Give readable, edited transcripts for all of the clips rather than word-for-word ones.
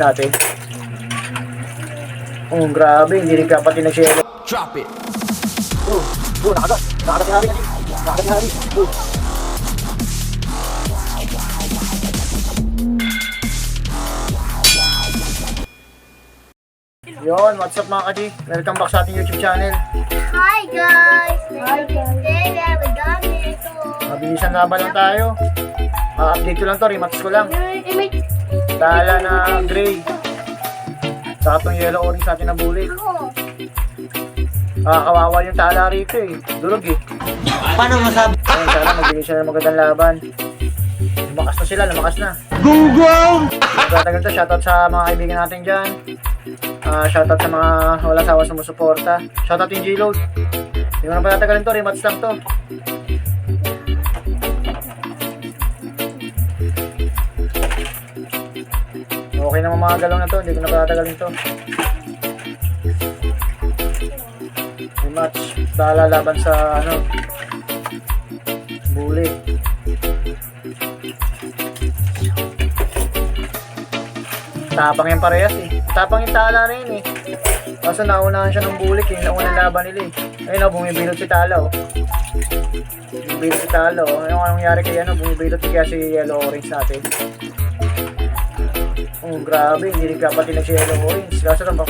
natin. Oh, grabe, hindi rin kapatid na share. Drop it. Nakagat si Harry. Nakagat si Harry. Yon, what's up mga kadi? Welcome back sa ating YouTube channel. Hi guys! Today we have a dog ito. Mabilisan laban lang tayo. Update ko lang to, rematch ko lang. Tala na gray. Saka itong yellow orange sa atin na bullet. Kawawa yung tala rito eh. Durog eh. Paano masabi? Ayun, sana magbigay sila ng magandang laban. Lumakas na sila, lumakas na. Gunggong! Tatagal to, shoutout sa mga kaibigan natin dyan. Shoutout sa mga wala sawa sumusuporta. Shoutout yung G-Load. Hindi ko na patatagalin to, rematch lang to. Okay naman mga galaw na to, hindi ko na patatagalin to. Rematch, tala laban sa bully. Tapang yung parehas eh. Tapang yung tala na yun eh. Kaso naunahan siya ng bulik eh. Naunang laban nila eh. Ayun o, bumibilot si tala oh. Bumibilot si tala oh. Ayun anong nangyari kay bumibilot kaya si yellow orange natin. Oh, grabe. Hindi rin kapatid na si yellow orange. Kaso na ba?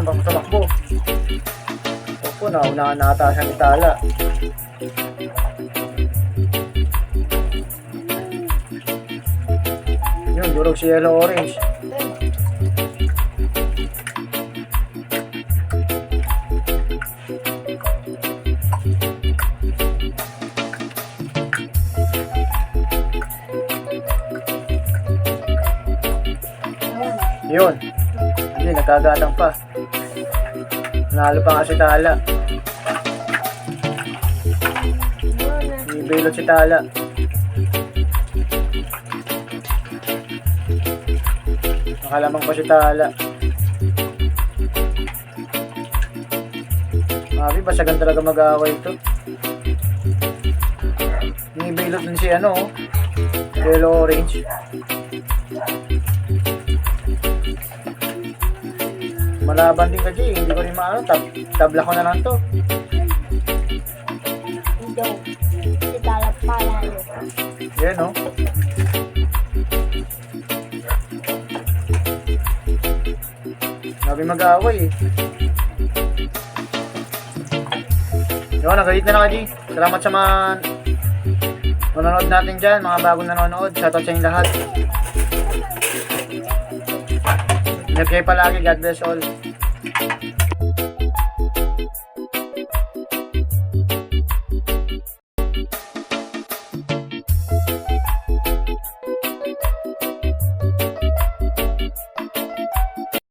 Bang tumakbo. Opo, naunahan na ata siya ni tala. Yun, durog si yellow orange. Yun. Hindi, nagkagatang pa. Nalo pa nga si tala. Ibelot si tala. Nakalamang pa si tala. Mabi, basagan talaga mag-aaway ito. Ibelot din si yellow orange. Malaban din ka G, hindi ko rin maano, tabla ko na lang to. Hindi. Si Talap pala. Yan o. Sabi mag-aaway eh. Yun, nagalit na ka G. Salamat sa mga manonood natin dyan, mga bagong nanonood. Shoutout sa inyong lahat. Ingat kayo palagi, God bless all.